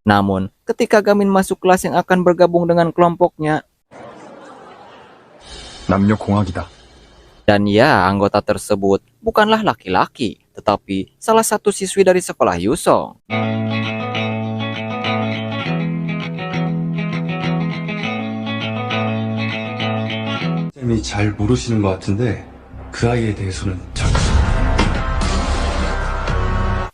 Namun, ketika Gamin masuk kelas yang akan bergabung dengan kelompoknya, 남녀공학이다. dan ya, anggota tersebut bukanlah laki-laki, tetapi salah satu siswi dari sekolah Yusong. 쌤이 잘 모르시는 것 같은데 그 아이에 대해서는 잘...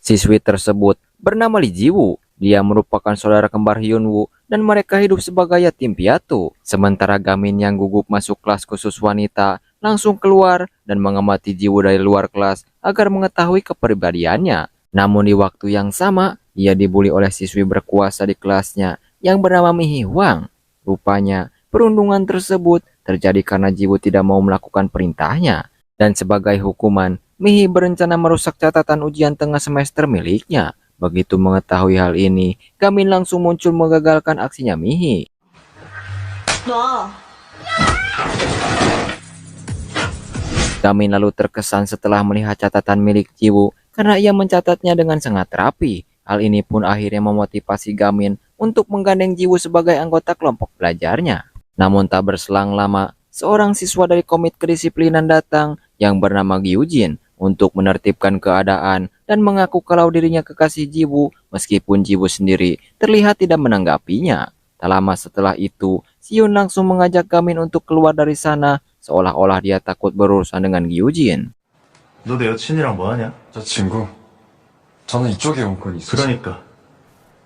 Siswi tersebut bernama Lee Ji-woo. Dia merupakan saudara kembar Hyun-woo dan mereka hidup sebagai yatim piatu. Sementara Gamin yang gugup masuk kelas khusus wanita langsung keluar dan mengamati Ji-woo dari luar kelas agar mengetahui kepribadiannya. Namun di waktu yang sama, ia dibully oleh siswi berkuasa di kelasnya yang bernama Mi Hee-hwang. Rupanya, perundungan tersebut terjadi karena Ji-woo tidak mau melakukan perintahnya. Dan sebagai hukuman, Mi Hee berencana merusak catatan ujian tengah semester miliknya. Begitu mengetahui hal ini, Gamin langsung muncul mengagalkan aksinya Mi Hee. Gamin lalu terkesan setelah melihat catatan milik Ji-woo karena ia mencatatnya dengan sangat rapi. Hal ini pun akhirnya memotivasi Gamin untuk menggandeng Ji-woo sebagai anggota kelompok belajarnya. Namun tak berselang lama, seorang siswa dari komite kedisiplinan datang yang bernama Gyujin untuk menertibkan keadaan dan mengaku kalau dirinya kekasih Ji-woo meskipun Ji-woo sendiri terlihat tidak menanggapinya. Tak lama setelah itu, Siun langsung mengajak Gamin untuk keluar dari sana seolah-olah dia takut berurusan dengan Gyujin. 너 내 여친이랑 뭐하냐? 저 친구, 저는 이쪽에 용건이 있어서. 그러니까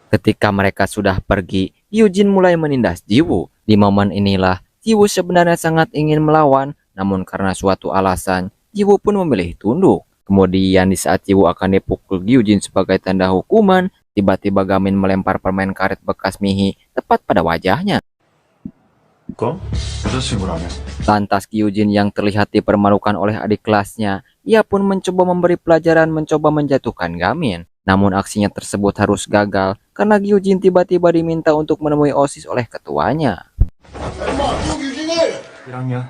Ketika mereka sudah pergi, Gyujin mulai menindas Ji-woo. Di momen inilah, Ji-woo sebenarnya sangat ingin melawan, namun karena suatu alasan, Ji-woo pun memilih tunduk. Kemudian di saat Ji-woo akan dipukul Gyujin sebagai tanda hukuman, tiba-tiba Gamin melempar permen karet bekas Mi Hee tepat pada wajahnya. 거? 여자친구라며. Lantas Gyujin yang terlihat dipermalukan oleh adik kelasnya, ia pun mencoba memberi pelajaran mencoba menjatuhkan Gamin. Namun aksinya tersebut harus gagal karena Gyujin tiba-tiba diminta untuk menemui OSIS oleh ketuanya. 1학년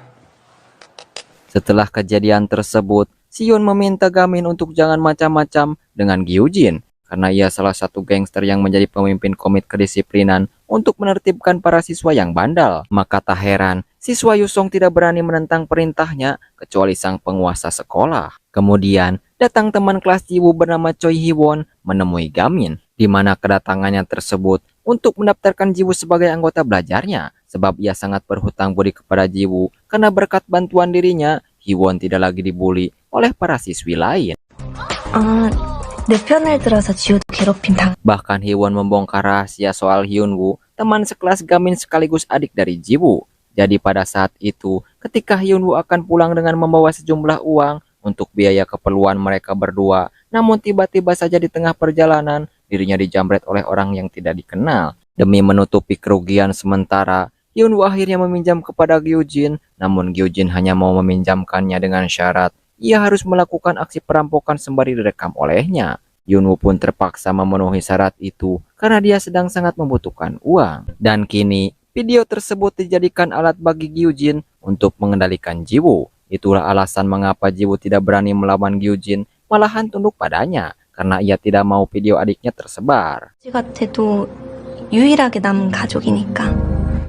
Setelah kejadian tersebut, Siun meminta Gamin untuk jangan macam-macam dengan Gyujin karena ia salah satu gangster yang menjadi pemimpin komite kedisiplinan untuk menertibkan para siswa yang bandal. Maka tak heran, siswa Yusong tidak berani menentang perintahnya kecuali sang penguasa sekolah. Kemudian, datang teman kelas Ji-woo bernama Choi Hee-won menemui Gamin, di mana kedatangannya tersebut untuk mendaftarkan Ji-woo sebagai anggota belajarnya, sebab ia sangat berhutang budi kepada Ji-woo karena berkat bantuan dirinya, Hee-won tidak lagi dibully oleh para siswi lain. 내 편을 들어서 지우도 괴롭힘 당. Bahkan Hee-won membongkar rahasia soal Hyun-woo, teman sekelas Gamin sekaligus adik dari Ji-woo. Jadi pada saat itu, ketika Hyun-woo akan pulang dengan membawa sejumlah uang untuk biaya keperluan mereka berdua, namun tiba-tiba saja di tengah perjalanan, dirinya dijamret oleh orang yang tidak dikenal. Demi menutupi kerugian sementara, Hyun-woo akhirnya meminjam kepada Gyujin, namun Gyujin hanya mau meminjamkannya dengan syarat ia harus melakukan aksi perampokan sembari direkam olehnya. Hyun-woo pun terpaksa memenuhi syarat itu karena dia sedang sangat membutuhkan uang. Dan kini, video tersebut dijadikan alat bagi Gyujin untuk mengendalikan Ji-woo. Itulah alasan mengapa Ji-woo tidak berani melawan Gyujin, malahan tunduk padanya karena ia tidak mau video adiknya tersebar. 같아도 유일하게 남은 가족이니까.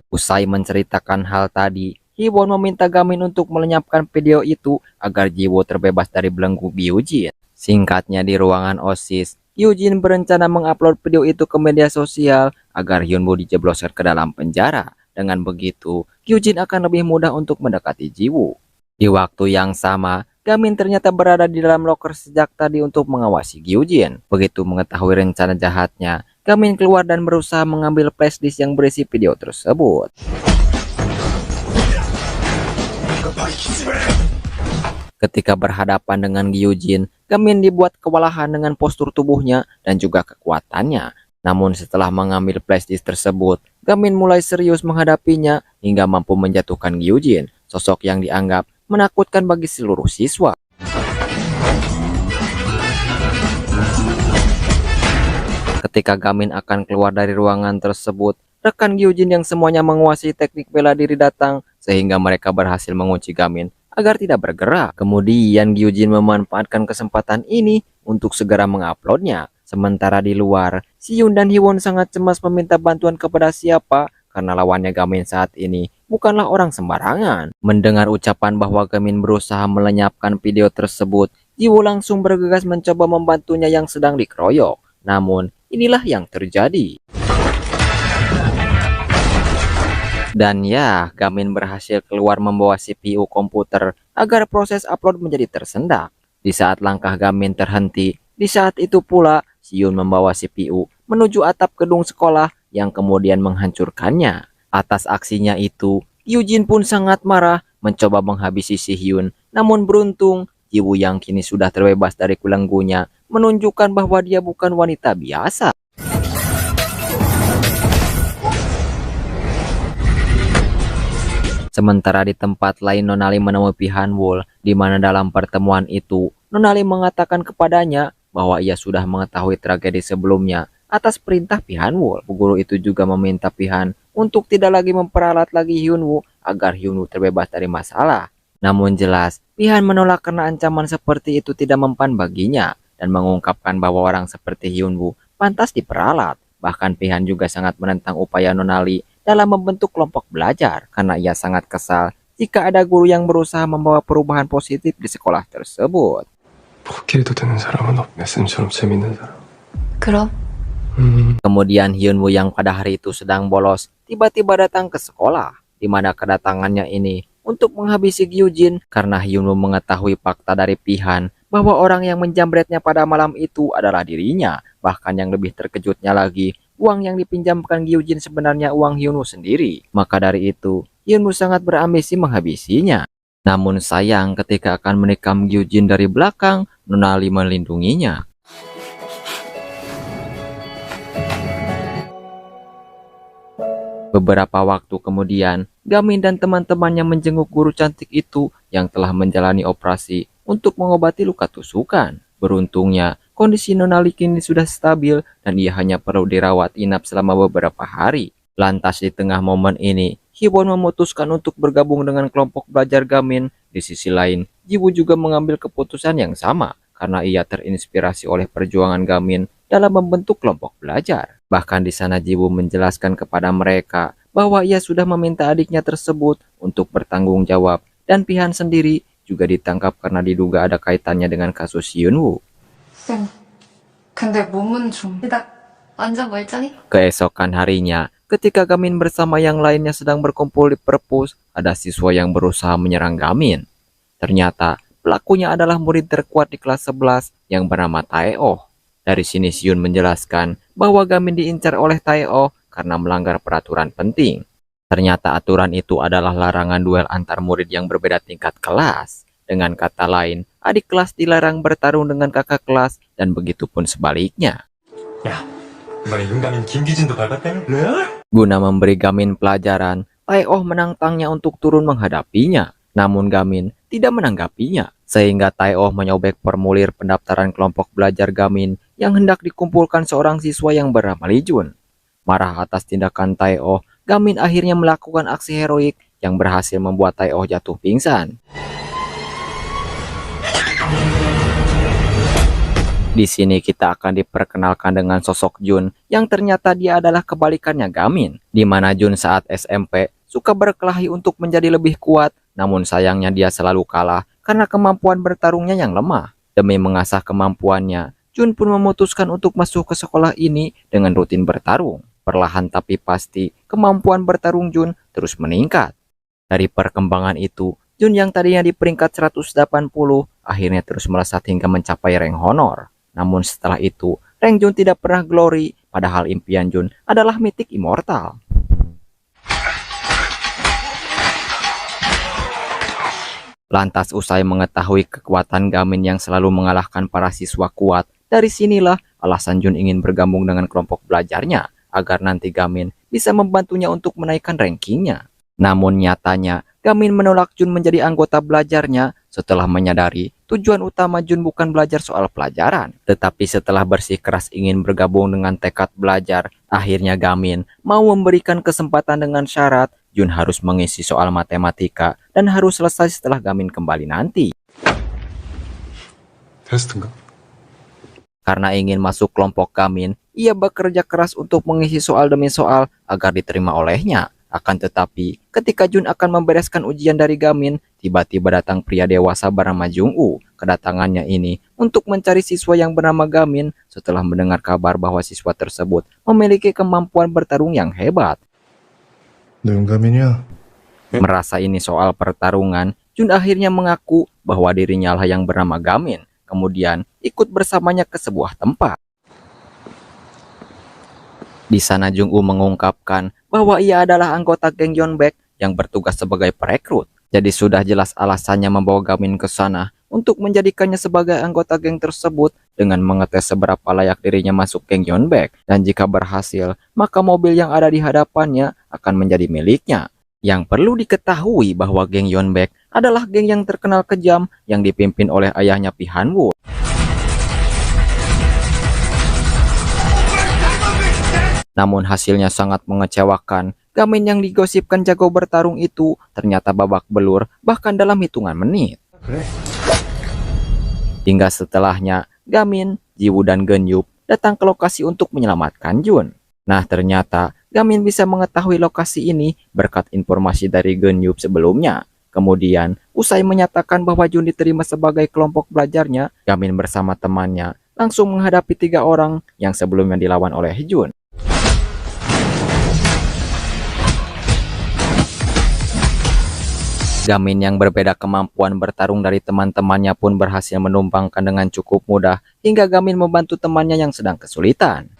Usai menceritakan hal tadi, Hee-won meminta Gamin untuk melenyapkan video itu agar Ji-woo terbebas dari belenggu Gyujin. Singkatnya di ruangan OSIS, Gyujin berencana mengupload video itu ke media sosial agar Hyun-woo dijebloskan ke dalam penjara. Dengan begitu, Gyujin akan lebih mudah untuk mendekati Ji-woo. Di waktu yang sama, Gamin ternyata berada di dalam loker sejak tadi untuk mengawasi Gyujin. Begitu mengetahui rencana jahatnya, Gamin keluar dan berusaha mengambil flashdisk yang berisi video tersebut. Ketika berhadapan dengan Gyujin, Gamin dibuat kewalahan dengan postur tubuhnya dan juga kekuatannya. Namun setelah mengambil flashdisk tersebut, Gamin mulai serius menghadapinya hingga mampu menjatuhkan Gyujin, sosok yang dianggap menakutkan bagi seluruh siswa. Ketika Gamin akan keluar dari ruangan tersebut, rekan Gyujin yang semuanya menguasai teknik bela diri datang sehingga mereka berhasil mengunci Gamin agar tidak bergerak. Kemudian Gyujin memanfaatkan kesempatan ini untuk segera menguploadnya. Sementara di luar, si Yun dan Hiwon sangat cemas meminta bantuan kepada siapa karena lawannya Gamin saat ini bukanlah orang sembarangan. Mendengar ucapan bahwa Gamin berusaha melenyapkan video tersebut, Jiwoo langsung bergegas mencoba membantunya yang sedang dikeroyok. Namun, inilah yang terjadi. Dan ya, Gamin berhasil keluar membawa CPU komputer agar proses upload menjadi tersendat. Di saat langkah Gamin terhenti, di saat itu pula si Yun membawa CPU menuju atap gedung sekolah yang kemudian menghancurkannya. Atas aksinya itu, Yujin pun sangat marah mencoba menghabisi si Hyun. Namun beruntung, Jiwoo yang kini sudah terbebas dari belenggunya menunjukkan bahwa dia bukan wanita biasa. Sementara di tempat lain Nonali menemui Pihanwol, di mana dalam pertemuan itu Nonali mengatakan kepadanya bahwa ia sudah mengetahui tragedi sebelumnya atas perintah Pihanwol. Guru itu juga meminta Pihan untuk tidak lagi memperalat lagi Hyunwoo agar Hyunwoo terbebas dari masalah. Namun jelas Pihan menolak karena ancaman seperti itu tidak mempan baginya dan mengungkapkan bahwa orang seperti Hyunwoo pantas diperalat. Bahkan Pihan juga sangat menentang upaya Nonali dalam membentuk kelompok belajar karena ia sangat kesal jika ada guru yang berusaha membawa perubahan positif di sekolah tersebut. 포기해도 되는 사람은 없네. 쌤처럼 재밌는 사람. 그럼? Kemudian Hyunwoo yang pada hari itu sedang bolos tiba-tiba datang ke sekolah, di mana kedatangannya ini untuk menghabisi Gyujin karena Hyunwoo mengetahui fakta dari Pihan bahwa orang yang menjamretnya pada malam itu adalah dirinya. Bahkan yang lebih terkejutnya lagi, uang yang dipinjamkan Gyujin sebenarnya uang Hyunwoo sendiri. Maka dari itu, Hyunwoo sangat berambisi menghabisinya. Namun sayang ketika akan menikam Gyujin dari belakang, Nonali melindunginya. Beberapa waktu kemudian, Gamin dan teman-temannya menjenguk guru cantik itu yang telah menjalani operasi untuk mengobati luka tusukan. Beruntungnya, kondisi Nonali kini sudah stabil dan ia hanya perlu dirawat inap selama beberapa hari. Lantas di tengah momen ini, Hiwon memutuskan untuk bergabung dengan kelompok belajar Gamin. Di sisi lain, Jiwoo juga mengambil keputusan yang sama karena ia terinspirasi oleh perjuangan Gamin dalam membentuk kelompok belajar. Bahkan di sana Jiwoo menjelaskan kepada mereka bahwa ia sudah meminta adiknya tersebut untuk bertanggung jawab dan Pihan sendiri juga ditangkap karena diduga ada kaitannya dengan kasus Hyunwoo. 쌤, 근데 몸은 좀... 나 완전 멀쩡해? Keesokan harinya, ketika Gamin bersama yang lainnya sedang berkumpul di perpus, ada siswa yang berusaha menyerang Gamin. Ternyata pelakunya adalah murid terkuat di kelas 11 yang bernama Tae-oh. Dari sini Hyun menjelaskan bahwa Gamin diincar oleh Tae-oh karena melanggar peraturan penting. Ternyata aturan itu adalah larangan duel antar murid yang berbeda tingkat kelas. Dengan kata lain, adik kelas dilarang bertarung dengan kakak kelas dan begitu pun sebaliknya. 야, 이번에 윤가민 김기진도 밟았다며? Guna memberi Gamin pelajaran, Tae-oh menantangnya untuk turun menghadapinya. Namun Gamin tidak menanggapinya, sehingga Tae-oh menyobek formulir pendaftaran kelompok belajar Gamin yang hendak dikumpulkan seorang siswa yang bernama Lee Jun. Marah atas tindakan Tae-oh, Gamin akhirnya melakukan aksi heroik yang berhasil membuat Tae-oh jatuh pingsan. Di sini kita akan diperkenalkan dengan sosok Jun yang ternyata dia adalah kebalikannya Gamin, di mana Jun saat SMP suka berkelahi untuk menjadi lebih kuat, namun sayangnya dia selalu kalah karena kemampuan bertarungnya yang lemah. Demi mengasah kemampuannya, Jun pun memutuskan untuk masuk ke sekolah ini dengan rutin bertarung. Perlahan tapi pasti, kemampuan bertarung Jun terus meningkat. Dari perkembangan itu, Jun yang tadinya di peringkat 180, akhirnya terus melesat hingga mencapai rank honor. Namun setelah itu, rank Jun tidak pernah glory, padahal impian Jun adalah mitik immortal. Lantas usai mengetahui kekuatan Gamin yang selalu mengalahkan para siswa kuat, dari sinilah alasan Jun ingin bergabung dengan kelompok belajarnya, agar nanti Gamin bisa membantunya untuk menaikkan rankingnya. Namun nyatanya, Gamin menolak Jun menjadi anggota belajarnya setelah menyadari tujuan utama Jun bukan belajar soal pelajaran. Tetapi setelah bersikeras ingin bergabung dengan tekad belajar, akhirnya Gamin mau memberikan kesempatan dengan syarat Jun harus mengisi soal matematika dan harus selesai setelah Gamin kembali nanti. 테스트인가? Karena ingin masuk kelompok Gamin, ia bekerja keras untuk mengisi soal demi soal agar diterima olehnya. Akan tetapi, ketika Jun akan membereskan ujian dari Gamin, tiba-tiba datang pria dewasa bernama Jung-woo. Kedatangannya ini untuk mencari siswa yang bernama Gamin setelah mendengar kabar bahwa siswa tersebut memiliki kemampuan bertarung yang hebat. 너 용감이냐? Merasa ini soal pertarungan, Jun akhirnya mengaku bahwa dirinya lah yang bernama Gamin, kemudian ikut bersamanya ke sebuah tempat. Di sana Jung-woo mengungkapkan bahwa ia adalah anggota geng Yeonbaek yang bertugas sebagai perekrut. Jadi sudah jelas alasannya membawa Gamin ke sana untuk menjadikannya sebagai anggota geng tersebut dengan mengetes seberapa layak dirinya masuk geng Yeonbaek. Dan jika berhasil, maka mobil yang ada di hadapannya akan menjadi miliknya. Yang perlu diketahui bahwa geng Yeonbaek adalah geng yang terkenal kejam yang dipimpin oleh ayahnya Pi Han-woo. Namun hasilnya sangat mengecewakan. Gamin yang digosipkan jago bertarung itu ternyata babak belur bahkan dalam hitungan menit. Hingga setelahnya, Gamin, Jiwoo dan Geun-yup datang ke lokasi untuk menyelamatkan Jun. Nah ternyata Gamin bisa mengetahui lokasi ini berkat informasi dari Geun-yup sebelumnya. Kemudian, usai menyatakan bahwa Jun diterima sebagai kelompok belajarnya, Gamin bersama temannya langsung menghadapi 3 orang yang sebelumnya dilawan oleh Jun. Gamin yang berbeda kemampuan bertarung dari teman-temannya pun berhasil menumbangkan dengan cukup mudah hingga Gamin membantu temannya yang sedang kesulitan.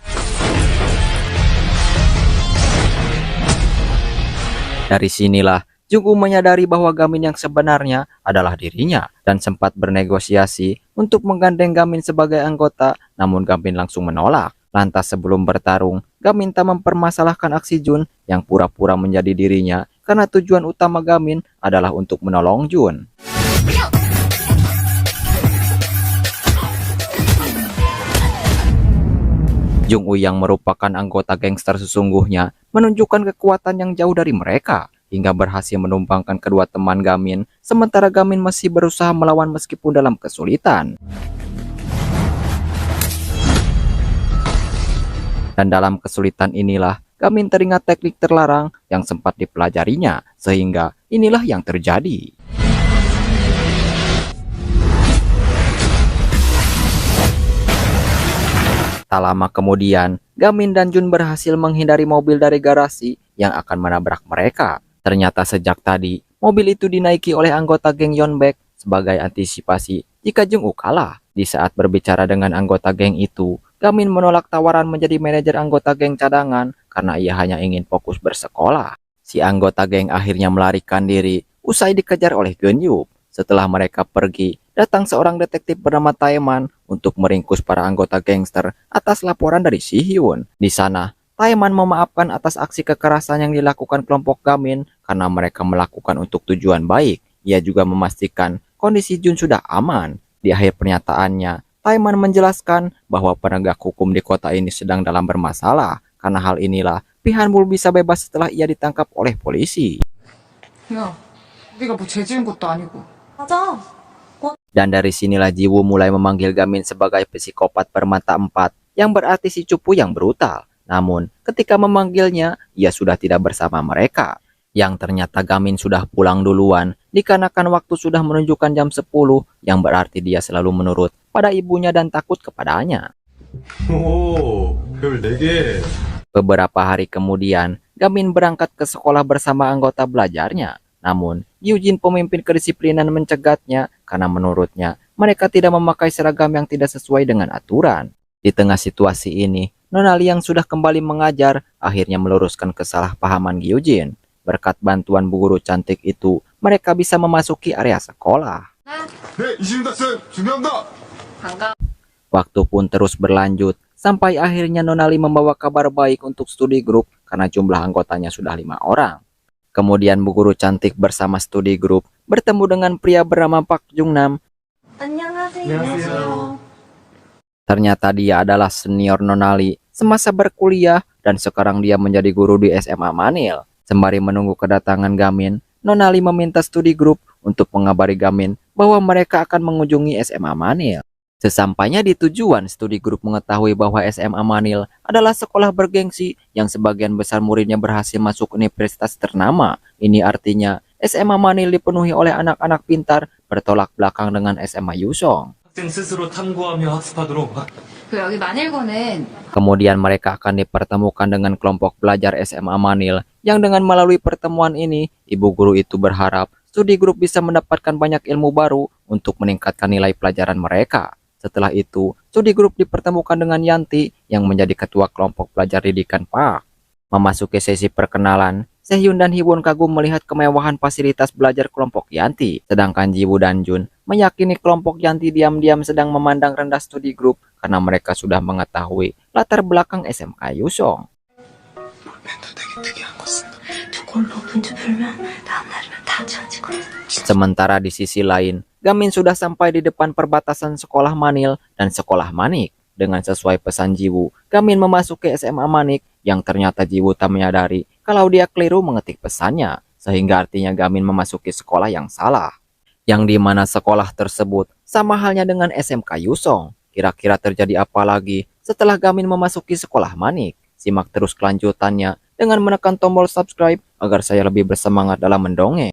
Dari sinilah Jung-woo menyadari bahwa Gamin yang sebenarnya adalah dirinya dan sempat bernegosiasi untuk menggandeng Gamin sebagai anggota, namun Gamin langsung menolak. Lantas sebelum bertarung, Gamin tak mempermasalahkan aksi Jun yang pura-pura menjadi dirinya karena tujuan utama Gamin adalah untuk menolong Jun. Jung-woo yang merupakan anggota gangster sesungguhnya menunjukkan kekuatan yang jauh dari mereka hingga berhasil menumbangkan kedua teman Gamin, sementara Gamin masih berusaha melawan meskipun dalam kesulitan. Dan dalam kesulitan inilah Gamin teringat teknik terlarang yang sempat dipelajarinya, sehingga inilah yang terjadi. Tak lama kemudian, Gamin dan Jun berhasil menghindari mobil dari garasi yang akan menabrak mereka. Ternyata sejak tadi, mobil itu dinaiki oleh anggota geng Yeonbaek sebagai antisipasi jika Jung-woo kalah. Di saat berbicara dengan anggota geng itu, Gamin menolak tawaran menjadi manajer anggota geng cadangan karena ia hanya ingin fokus bersekolah. Si anggota geng akhirnya melarikan diri usai dikejar oleh Geun-yup. Setelah mereka pergi, datang seorang detektif bernama Taeman untuk meringkus para anggota gangster atas laporan dari Si Hyun. Di sana, Taeman memaafkan atas aksi kekerasan yang dilakukan kelompok Gamin karena mereka melakukan untuk tujuan baik. Ia juga memastikan kondisi Jun sudah aman. Di akhir pernyataannya, Taeman menjelaskan bahwa penegak hukum di kota ini sedang dalam bermasalah. Karena hal inilah, Pi Han-woo bisa bebas setelah ia ditangkap oleh polisi. 야, 네가 뭐 죄지은 것도 아니고. 맞아. Dan dari sinilah Jiwoo mulai memanggil Gamin sebagai psikopat bermata 4, yang berarti si cupu yang brutal. Namun, ketika memanggilnya, ia sudah tidak bersama mereka. Yang ternyata Gamin sudah pulang duluan, dikarenakan waktu sudah menunjukkan jam 10, yang berarti dia selalu menurut pada ibunya dan takut kepadanya. 오, 별 4개. Beberapa hari kemudian, Gamin berangkat ke sekolah bersama anggota belajarnya. Namun, Yujin pemimpin kedisiplinan mencegatnya karena menurutnya mereka tidak memakai seragam yang tidak sesuai dengan aturan. Di tengah situasi ini, Nona Lee yang sudah kembali mengajar akhirnya meluruskan kesalahpahaman Yujin. Berkat bantuan bu guru cantik itu, mereka bisa memasuki area sekolah. 네, 이시윤다 쌤, 준비합니다. 반가. Waktu pun terus berlanjut, sampai akhirnya Nona Lee membawa kabar baik untuk studi grup karena jumlah anggotanya sudah 5 orang. Kemudian bu guru cantik bersama studi grup bertemu dengan pria bernama Park Jung-nam. 안녕하세요. Ternyata dia adalah senior Nona Lee semasa berkuliah dan sekarang dia menjadi guru di SMA Manil. Sembari menunggu kedatangan Gamin, Nona Lee meminta studi grup untuk mengabari Gamin bahwa mereka akan mengunjungi SMA Manil. Sesampainya di tujuan, studi grup mengetahui bahwa SMA Manil adalah sekolah bergengsi yang sebagian besar muridnya berhasil masuk universitas ternama. Ini artinya SMA Manil dipenuhi oleh anak-anak pintar bertolak belakang dengan SMA Yusong. 학생 스스로 탐구하며 학습하도록 여기 만일고는 Kemudian mereka akan dipertemukan dengan kelompok belajar SMA Manil yang dengan melalui pertemuan ini, ibu guru itu berharap studi grup bisa mendapatkan banyak ilmu baru untuk meningkatkan nilai pelajaran mereka. Setelah itu, studi grup dipertemukan dengan Yanti yang menjadi ketua kelompok belajar didikan Park. Memasuki sesi perkenalan, Sehyun dan Hibun kagum melihat kemewahan fasilitas belajar kelompok Yanti, sedangkan Jiwoo dan Jun meyakini kelompok Yanti diam-diam sedang memandang rendah studi grup karena mereka sudah mengetahui latar belakang SMK Yusong. Sementara di sisi lain, Gamin sudah sampai di depan perbatasan sekolah Manil dan sekolah Manik. Dengan sesuai pesan Jiwoo, Gamin memasuki SMA Manik yang ternyata Jiwoo tak menyadari kalau dia keliru mengetik pesannya, sehingga artinya Gamin memasuki sekolah yang salah. Yang dimana sekolah tersebut sama halnya dengan SMK Yusong. Kira-kira terjadi apa lagi setelah Gamin memasuki sekolah Manik? Simak terus kelanjutannya dengan menekan tombol subscribe agar saya lebih bersemangat dalam mendongeng.